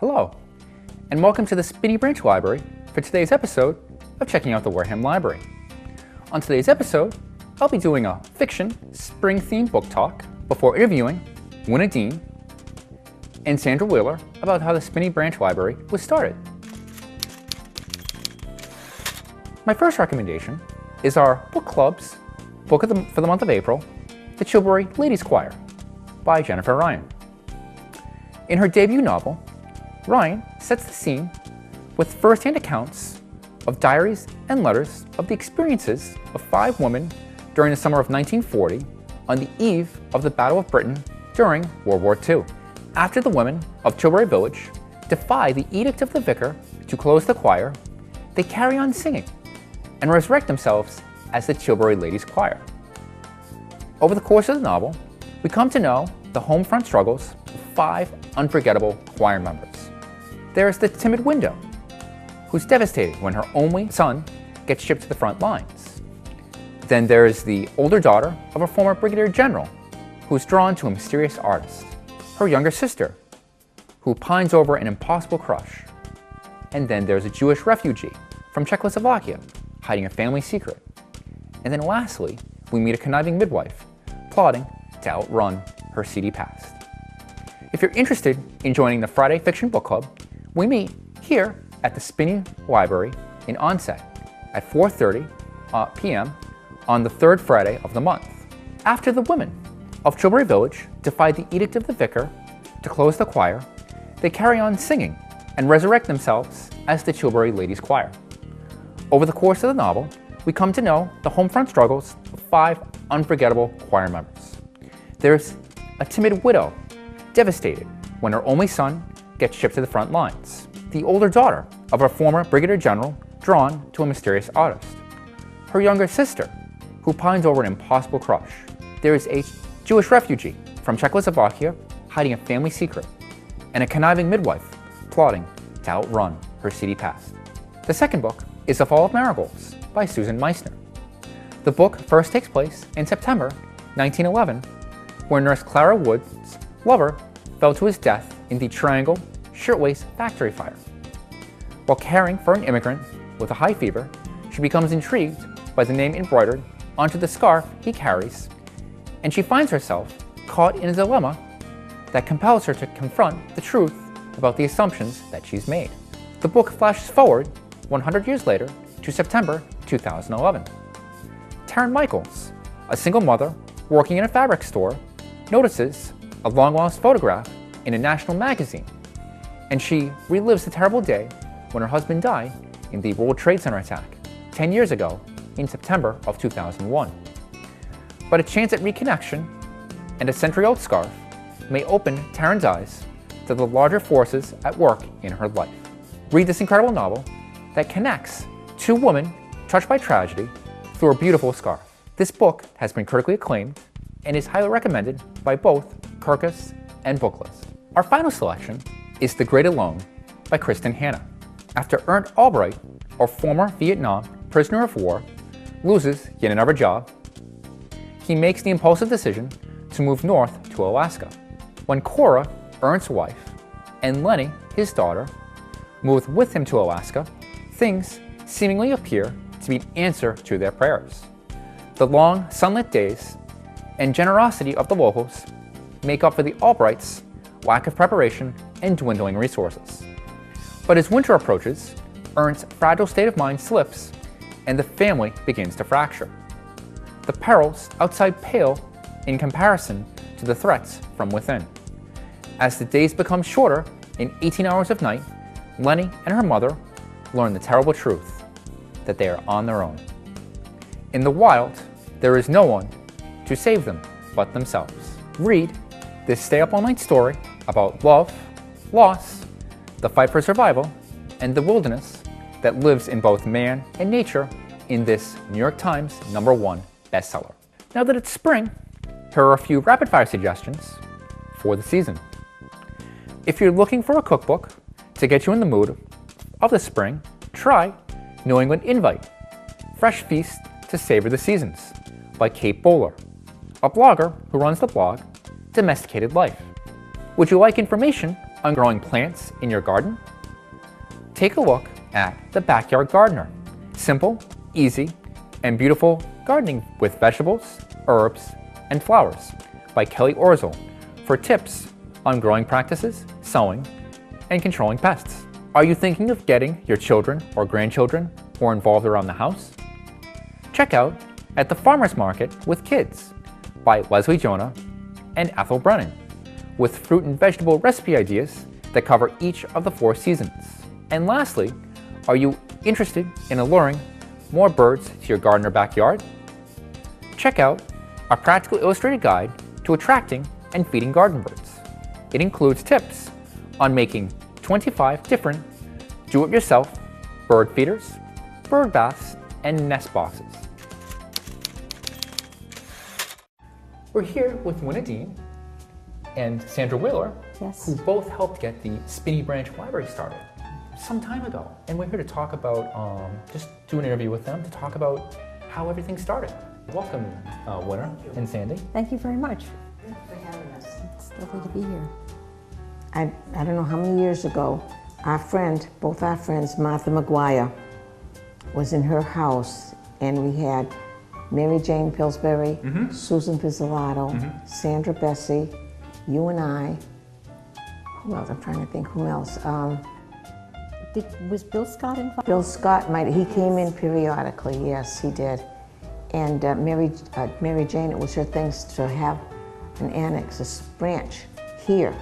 Hello, and welcome to the Spinny Branch Library for today's episode of Checking Out the Wareham Library. On today's episode, I'll be doing a fiction, spring-themed book talk before interviewing Winna Dean and Sandra Wheeler about how the Spinny Branch Library was started. My first recommendation is our book club's book for the month of April, The Tilbury Ladies Choir by Jennifer Ryan. In her debut novel, Ryan sets the scene with first-hand accounts of diaries and letters of the experiences of 5 women during the summer of 1940 on the eve of the Battle of Britain during World War II. After the women of Tilbury Village defy the edict of the vicar to close the choir, they carry on singing and resurrect themselves as the Tilbury Ladies Choir. Over the course of the novel, we come to know the home front struggles of 5 unforgettable choir members. There is the timid widow, who's devastated when her only son gets shipped to the front lines. Then there is the older daughter of a former brigadier general, who's drawn to a mysterious artist. Her younger sister, who pines over an impossible crush. And then there's a Jewish refugee from Czechoslovakia, hiding a family secret. And then lastly, we meet a conniving midwife, plotting to outrun her seedy past. If you're interested in joining the Friday Fiction Book Club, we meet here at the Spinny Library in Onset at 4:30 p.m. on the 3rd Friday of the month. After the women of Tilbury Village defy the edict of the vicar to close the choir, they carry on singing and resurrect themselves as the Tilbury Ladies Choir. Over the course of the novel, we come to know the home front struggles of 5 unforgettable choir members. There's a timid widow, devastated when her only son gets shipped to the front lines. The older daughter of a former brigadier general, drawn to a mysterious artist. Her younger sister, who pines over an impossible crush. There is a Jewish refugee from Czechoslovakia, hiding a family secret. And a conniving midwife, plotting to outrun her seedy past. The second book is The Fall of Marigolds by Susan Meisner. The book first takes place in September 1911, where Nurse Clara Wood's lover fell to his death in the Triangle Shirtwaist Factory fire. While caring for an immigrant with a high fever, she becomes intrigued by the name embroidered onto the scarf he carries, and she finds herself caught in a dilemma that compels her to confront the truth about the assumptions that she's made. The book flashes forward 100 years later to September 2011. Taryn Michaels, a single mother working in a fabric store, notices a long-lost photograph in a national magazine, and she relives the terrible day when her husband died in the World Trade Center attack 10 years ago in September of 2001. But a chance at reconnection and a century-old scarf may open Taryn's eyes to the larger forces at work in her life. Read this incredible novel that connects 2 women touched by tragedy through a beautiful scarf. This book has been critically acclaimed and is highly recommended by both Kirkus and Booklist. Our final selection is The Great Alone by Kristen Hanna. After Ernst Albright, a former Vietnam prisoner of war, loses yet another job, he makes the impulsive decision to move north to Alaska. When Cora, Ernst's wife, and Lenny, his daughter, move with him to Alaska, things seemingly appear to be an answer to their prayers. The long, sunlit days and generosity of the locals make up for the Albrights' lack of preparation and dwindling resources. But as winter approaches, Ernst's fragile state of mind slips and the family begins to fracture. The perils outside pale in comparison to the threats from within. As the days become shorter in 18 hours of night, Lenny and her mother learn the terrible truth that they are on their own. In the wild, there is no one to save them but themselves. Read this stay-up-all-night story about love, loss, the fight for survival, and the wilderness that lives in both man and nature in this New York Times #1 bestseller. Now that it's spring, here are a few rapid-fire suggestions for the season. If you're looking for a cookbook to get you in the mood of the spring, try New England Invite, Fresh Feast to Savor the Seasons by Kate Bowler, a blogger who runs the blog Domesticated Life. Would you like information on growing plants in your garden? Take a look at The Backyard Gardener. Simple, easy, and beautiful gardening with vegetables, herbs, and flowers by Kelly Orzel for tips on growing practices, sowing, and controlling pests. Are you thinking of getting your children or grandchildren more involved around the house? Check out At the Farmer's Market with Kids by Leslie Jonah and Ethel Brennan, with fruit and vegetable recipe ideas that cover each of the 4 seasons. And lastly, are you interested in alluring more birds to your garden or backyard? Check out a practical illustrated guide to attracting and feeding garden birds. It includes tips on making 25 different do-it-yourself bird feeders, bird baths, and nest boxes. We're here with Winna Dean and Sandra Wheeler, Yes. who both helped get the Spinney Branch Library started some time ago. And we're here to talk about, just do an interview with them to talk about how everything started. Welcome, Winna and Sandy. Thank you very much. Thanks for having us. It's lovely to be here. I don't know how many years ago, both our friends, Martha McGuire, was in her house, and we had Mary Jane Pillsbury, Susan Pizzolatto, Sandra Bessie, you and I. Who else? I'm trying to think who else. Was Bill Scott involved? Bill Scott he came in periodically, yes, he did. And Mary Jane, it was her thing to have an annex, a branch here.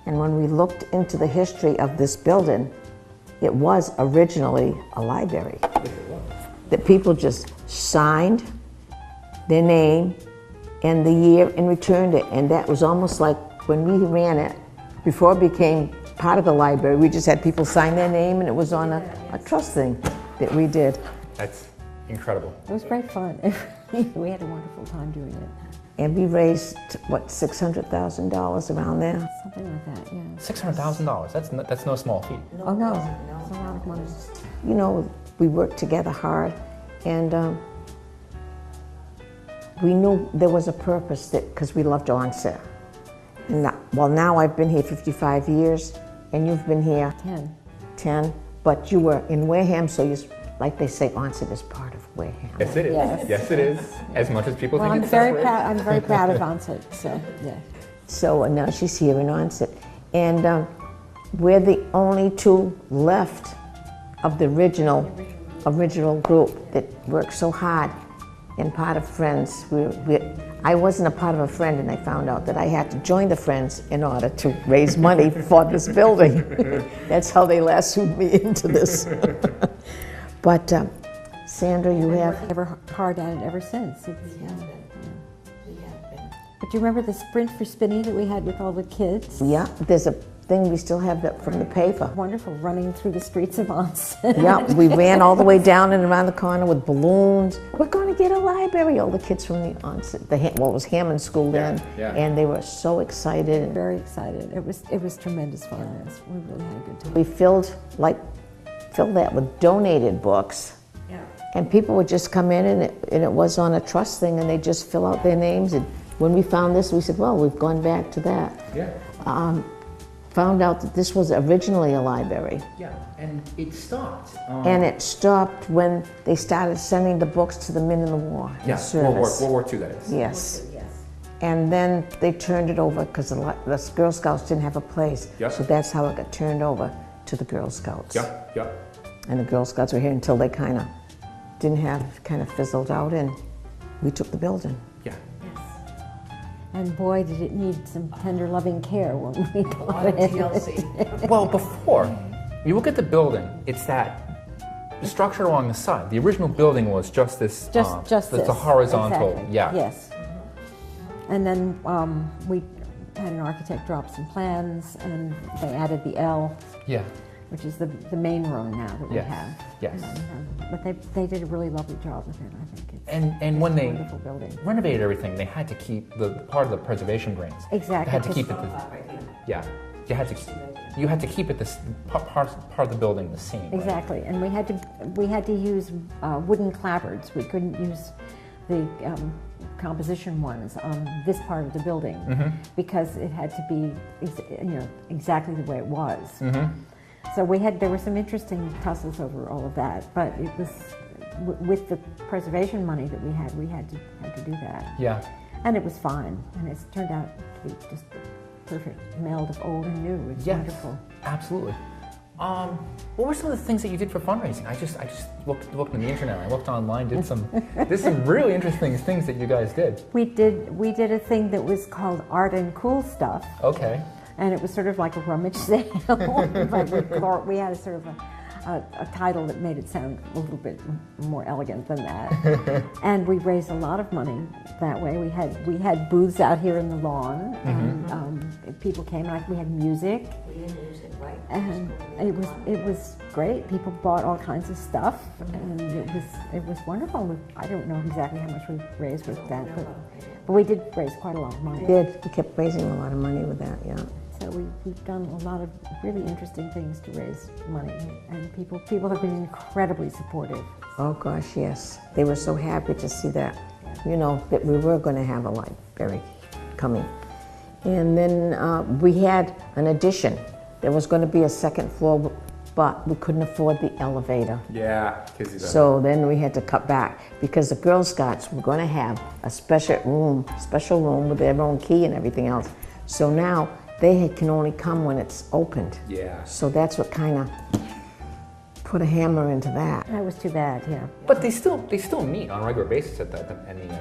And when we looked into the history of this building, it was originally a library. That people just signed their name and the year and returned it. And that was almost like when we ran it, before it became part of the library, we just had people sign their name, and it was on a trust thing that we did. That's incredible. It was great fun. We had a wonderful time doing it. And we raised, what, $600,000 around there? Something like that, yeah. $600,000, that's no small feat. Oh, no. It's a lot of money. You know, we worked together hard, and we knew there was a purpose, because we loved onset. And now I've been here 55 years, and you've been here 10, but you were in Wareham, so like they say, onset is part of Wareham. Yes, it is. Yes. Yes, it is. As much as people think I'm it's very separate. proud. I'm very proud of Onset. So yeah. So now she's here in onset, and we're the only 2 left of the original group that worked so hard and part of Friends. I wasn't a part of a Friend, and I found out that I had to join the Friends in order to raise money for this building. That's how they lassoed me into this. But Sandra, you have Ever hard at it ever since. We have been. But do you remember the sprint for Spinney that we had with all the kids? Yeah, there's a thing we still have that from the paper. Wonderful, running through the streets of Onset. Yeah, we ran all the way down and around the corner with balloons. We're going to get a library. All the kids from the onset, it was Hammond School then, and they were so excited. Very excited. It was tremendous fun. Yes, we really had a good time. We filled that with donated books, and people would just come in, and it was on a trust thing, and they just fill out their names. And when we found this, we said, well, we've gone back to that. Yeah. Found out that this was originally a library. Yeah, and it stopped. And it stopped when they started sending the books to the men in the war. Yeah, service. World War II, that is. Yes. And then they turned it over because the Girl Scouts didn't have a place. Yep. So that's how it got turned over to the Girl Scouts. Yeah. And the Girl Scouts were here until they kind of fizzled out, and we took the building. Yeah. And boy, did it need some tender, loving care when we got it. Well, before you look at the building, it's the structure along the side. The original building was just this. Just it's this. a horizontal. Exactly. Yeah. Yes. And then we had an architect drop some plans, and they added the L. Yeah. Which is the main room now that we Yes. have. Yes. But they did a really lovely job with it, I think. And when they wonderful building. renovated everything, they had to keep the part of the preservation grants. Exactly. They had to keep it. You had to keep it this part of the building the same. Right? Exactly, and we had to use wooden clapboards. We couldn't use composition ones on this part of the building because it had to be, exactly the way it was. So there were some interesting tussles over all of that, but it was with the preservation money that we had to do that. Yeah. And it was fine, and it's turned out to be just the perfect meld of old and new. It's wonderful. Absolutely. What were some of the things that you did for fundraising? I just looked on the internet. I looked online. Did some really interesting things that you guys did. We did a thing that was called Art and Cool Stuff. Okay. And it was sort of like a rummage sale, but we had a sort of a title that made it sound a little bit more elegant than that. And we raised a lot of money that way. We had booths out here in the lawn, and people came. We had music. And it was great. People bought all kinds of stuff, and it was wonderful. I don't know exactly how much we raised with that, but we did raise quite a lot of money. We did. We kept raising a lot of money with that, yeah. So we've done a lot of really interesting things to raise money, and people have been incredibly supportive. Oh gosh, yes. They were so happy to see that, that we were going to have a library coming. And then we had an addition. There was going to be a second floor, but we couldn't afford the elevator. Yeah. So then we had to cut back because the Girl Scouts were going to have a special room with their own key and everything else. So now they can only come when it's opened. Yeah. So that's what kind of put a hammer into that. That was too bad, yeah. But they still meet on a regular basis at the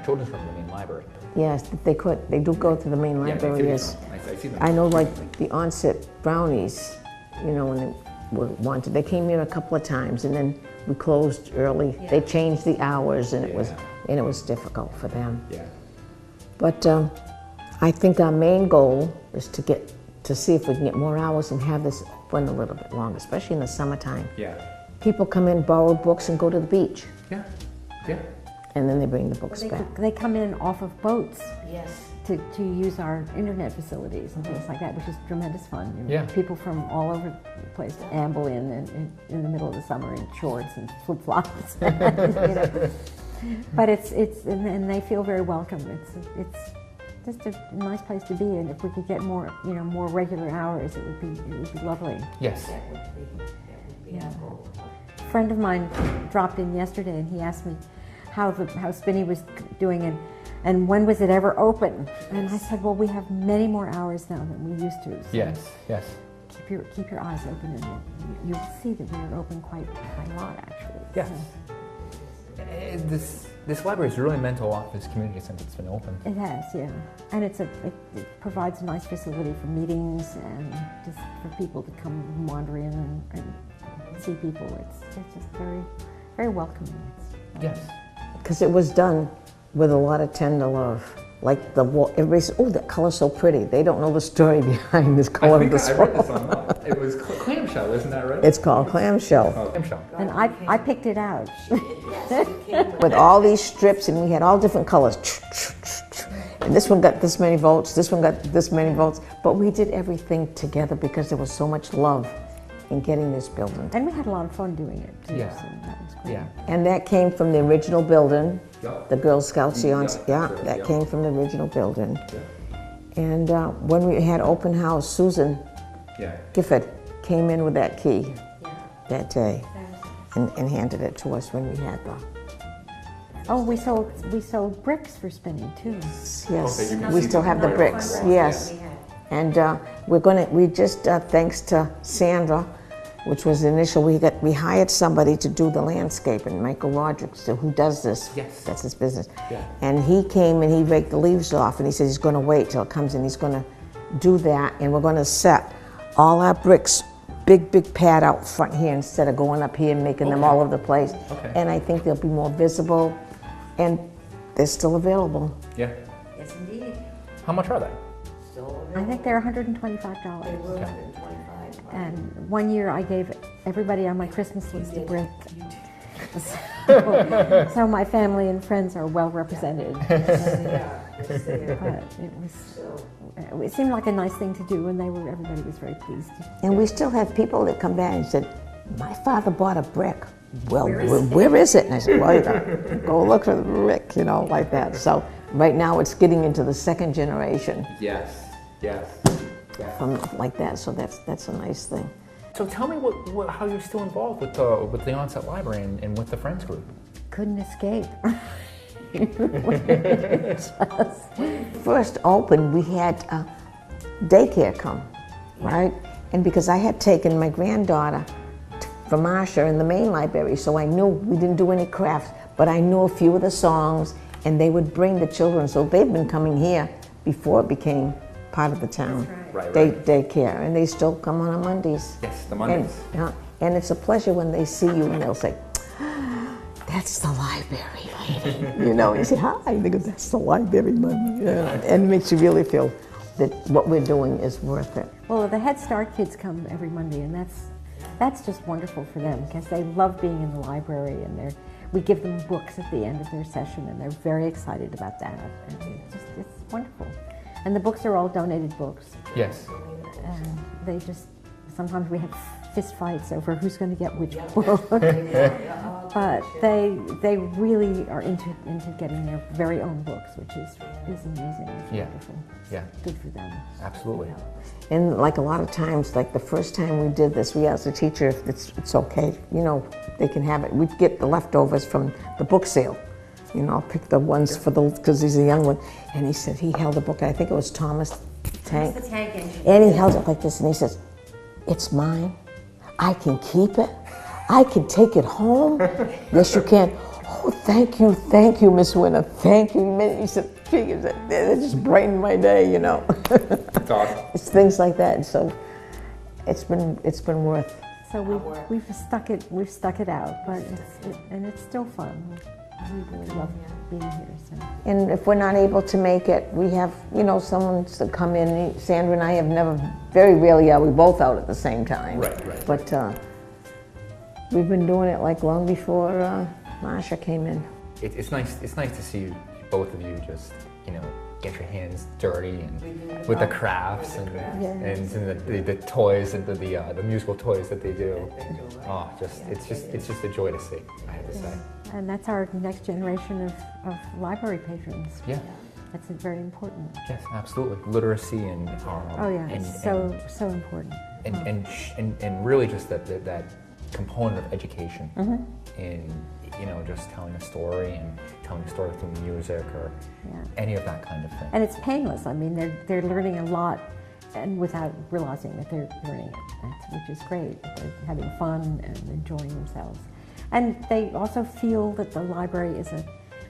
children's room in the main library. Yes, they could. They do go to the main library. Yes. I see them. I know, like the onset brownies, when they wanted, they came in a couple of times, and then we closed early. Yeah. They changed the hours, and it was difficult for them. Yeah. But I think our main goal is to see if we can get more hours and have this run a little bit longer, especially in the summertime. Yeah. People come in, borrow books, and go to the beach. Yeah. Yeah. And then they bring the books back. They come in off of boats. Yes. To use our internet facilities and things like that, which is tremendous fun. Yeah. People from all over the place amble in the middle of the summer in shorts and flip-flops. But and they feel very welcome. It's just a nice place to be, and if we could get more regular hours, it would be lovely. Yes. Yeah. A friend of mine dropped in yesterday, and he asked me how Spinney was doing and when was it ever open? And I said, well, we have many more hours now than we used to. So yes. Keep your eyes open, and you'll see that we are open quite a lot, actually. Yes. So. This library has really meant a lot for this community since it's been open. It has, yeah. And it provides a nice facility for meetings and just for people to come wander in and see people. It's just very, very welcoming. Yes. Because it was done with a lot of tender love. Like the wall, everybody says, oh, that color's so pretty. They don't know the story behind this color of this wall. I read this online. It was clamshell, isn't that right? It's called clamshell. Oh, clamshell. And I picked it out. With all these strips, and we had all different colors. And this one got this many votes, this one got this many votes. But we did everything together because there was so much love in getting this building. And we had a lot of fun doing it, too. Yeah. So that was great. Yeah. And that came from the original building. Yep. The Girl Scouts, that came from the original building. Yeah. And when we had open house, Susan Gifford came in with that key that day and handed it to us when we had the... Oh, we sold bricks for Spinney too. Yes, we still have the bricks. Yes, and we just thanks to Sandra, which was the initial. We hired somebody to do the landscape, and Michael Rodriguez, who does this. Yes, that's his business. Yeah. And he came and he raked the leaves off, and he said he's going to wait till it comes in. He's going to do that, and we're going to set all our bricks. Big pad out front here instead of going up here and making them all over the place. Okay. And I think they'll be more visible, and they're still available. Yeah. Yes, indeed. How much are they? Still available. I think they're $125. They were Okay. 125. And one year I gave everybody on my Christmas list a brick. So my family and friends are well represented. But it seemed like a nice thing to do, and everybody was very pleased. And we still have people that come back and said, my father bought a brick. well, where is it? And I said, well, you gotta go look for Rick, you know, like that. So right now it's getting into the second generation Yes. from like that. So that's a nice thing. So tell me how you're still involved with the Onset Library and with the Friends group. Couldn't escape. First opened, we had daycare come, right? And because I had taken my granddaughter from Marsha in the main library, so I knew we didn't do any crafts, but I knew a few of the songs, and they would bring the children. So they've been coming here before it became part of the town. Right. Daycare, and they still come on Mondays. Yes, the Mondays. And it's a pleasure when they see you and they'll say, that's the library lady. You know, you say, hi, they go, that's the library money. Yeah. And it makes you really feel that what we're doing is worth it. Well, the Head Start kids come every Monday, and that's just wonderful for them because they love being in the library, and we give them books at the end of their session, and they're very excited about that. And it's wonderful. And the books are all donated books. Yes. And they just, sometimes we have fist fights over who's going to get which book. But they really are into getting their very own books, which is amazing. It's wonderful. Yeah. Good for them. Absolutely. And like a lot of times, like the first time we did this, we asked the teacher if it's okay, you know, they can have it. We'd get the leftovers from the book sale. You know, I'll pick the ones because he's a young one. And he said he held a book, I think it was Thomas the Tank. Thomas the Tank Engine. And he held it like this, and he says, it's mine. I can keep it. I can take it home. Yes, you can. Oh, thank you, Miss Winter. Thank you. He said, it just brightened my day, you know. That's awesome. It's things like that, and so it's been worth. So we've stuck it out, but it's still fun. We really love being here. So. And if we're not able to make it, we have, you know, someone to come in. Sandra and I have very rarely are we both out at the same time. Right. But we've been doing it like long before Marsha came in. It's nice to see both of you just, you know, get your hands dirty and with the crafts and the toys and the musical toys that they do. Oh, it's just a joy to see, I have to say. And that's our next generation of library patrons. Yeah. That's very important. Yes, absolutely. Literacy and It's so important. and really just that component of education in, you know, just telling a story and telling a story through music or any of that kind of thing. And it's painless. I mean, they're learning a lot, and without realizing that they're learning it, which is great. They're having fun and enjoying themselves. And they also feel that the library is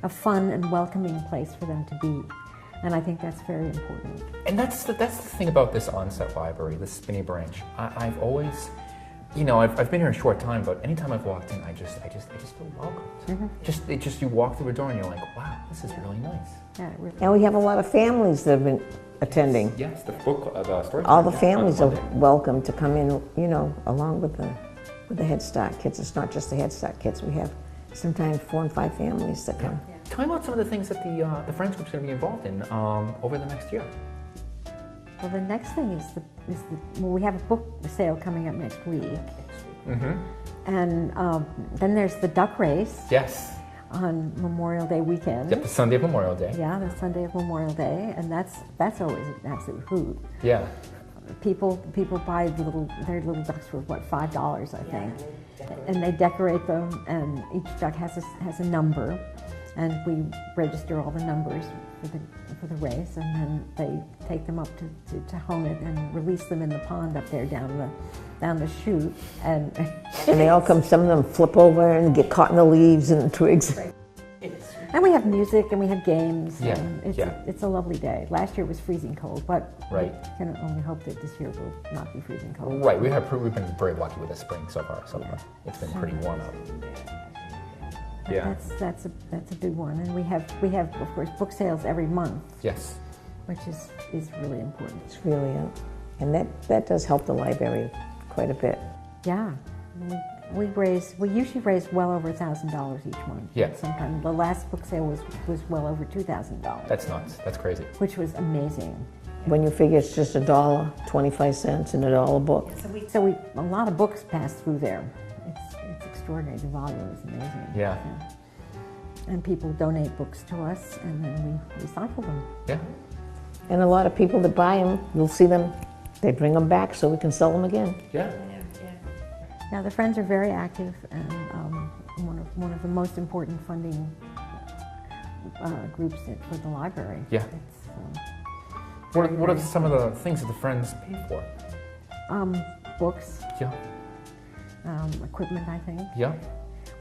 a fun and welcoming place for them to be. And I think that's very important. And that's the thing about this Onset Library, this Spinney Branch. I've always, you know, I've been here a short time, but anytime I've walked in, I just feel welcomed. Just you walk through a door and you're like, wow, this is really nice. Yeah, it really. And we have a lot of families that have been attending. Yes, the book, the story. All the families are welcome to come in, you know, along with the Head Start kids. It's not just the Head Start kids. We have sometimes 4 and 5 families that come. Tell me about some of the things that the Friends Group's going to be involved in over the next year. Well, the next thing is we have a book sale coming up next week. And then there's the duck race. Yes. On Memorial Day weekend. Yep, the Sunday of Memorial Day. Yeah, the Sunday of Memorial Day, and that's always an absolute hoot. Yeah. People buy their little ducks for what, $5, I think, and they decorate them, and each duck has a number, and we register all the numbers for the race, and then they take them up to hone it and release them in the pond up there down the chute, and they all come. Some of them flip over and get caught in the leaves and the twigs. And we have music and we have games. Yeah, and it's a lovely day. Last year was freezing cold, but right. We can only hope that this year will not be freezing cold. Right, we've been very lucky with the spring so far. It's been pretty warm out. Yeah, that's a big one, and we have of course book sales every month. Yes, which is really important. It's really and that does help the library quite a bit. Yeah, we usually raise well over $1,000 each month. Yeah. Sometimes the last book sale was well over $2,000. That's nuts. That's crazy. Which was amazing. When you figure it's just $1.25 and $1 book. So a lot of books pass through there. It's extraordinary. The volume is amazing. Yeah. And people donate books to us, and then we recycle them. Yeah. And a lot of people that buy them, you'll see them, they bring them back so we can sell them again. Yeah. Yeah, the Friends are very active, and one of the most important funding groups for the library. Yeah. It's, What are some of the things that the Friends pay for? books, Yeah. equipment, I think. Yeah.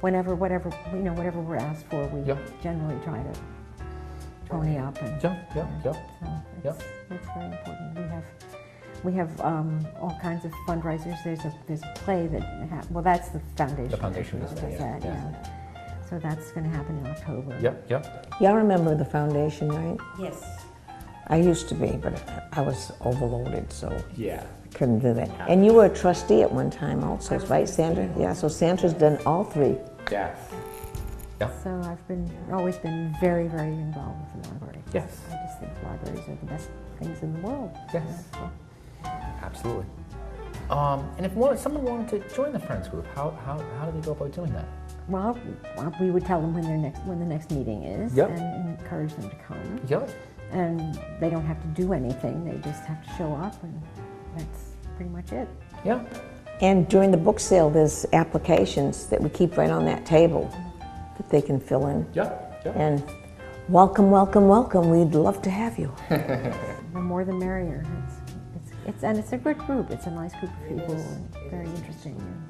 Whatever we're asked for, we Yeah. generally try to pony up. And, Yeah. So it's very important. We have all kinds of fundraisers. There's a play that that's the foundation. The foundation does that, that, yeah. So that's going to happen in October. Yep. Y'all remember the foundation, right? Yes. I used to be, but I was overloaded, so Yeah. I couldn't do that. And you were a trustee at one time also, right, Sandra? Yeah, so Sandra's done all three. Yeah. Yeah. So I've always been very, very involved with the library. Yes. I just think libraries are the best things in the world. Yes. So, Absolutely. And if someone wanted to join the Friends group, how do they go about doing that? well, we would tell them when the next meeting is, Yep. and encourage them to come. Yep. And they don't have to do anything; they just have to show up, and that's pretty much it. Yeah. And during the book sale, there's applications that we keep right on that table that they can fill in. Yep. And welcome, welcome, welcome. We'd love to have you. The more the merrier. It's a good group. It's a nice group of people, and very interesting. And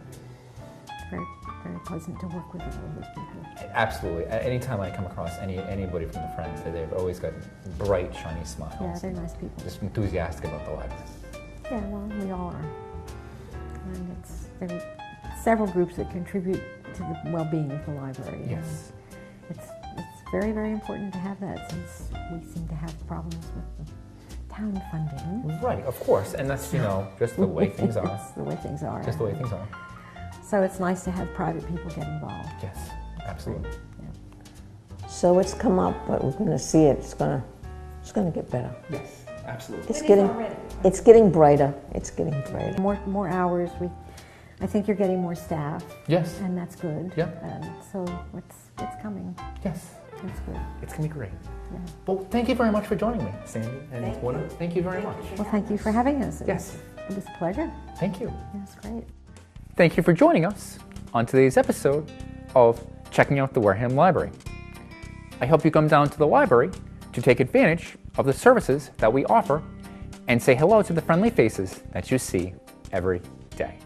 it's very, very pleasant to work with all of those people. Absolutely. Anytime I come across anybody from the Friends, they've always got bright, shiny smiles. Yeah, they're nice people. Just enthusiastic about the library. Yeah, well, we all are. And there are several groups that contribute to the well-being of the library. Yes. And it's very, very important to have that, since we seem to have problems with the town funding. Right, of course. And that's, just the way things are. It's the way things are. Just the way things are. So it's nice to have private people get involved. Yes, absolutely. Yeah. So it's come up, but we're going to see it. It's going to get better. Yes, absolutely. It's getting brighter. It's getting brighter. More hours. I think you're getting more staff. Yes. And that's good. Yeah. And so it's coming. Yes. It's good. It's going to be great. Yeah. Well, thank you very much for joining me, Sandy and Thank Wanda. you. Thank you very much. Well, thank you for having us. Yes. It was a pleasure. Thank you. Yes, great. Thank you for joining us on today's episode of Checking Out the Wareham Library. I hope you come down to the library to take advantage of the services that we offer and say hello to the friendly faces that you see every day.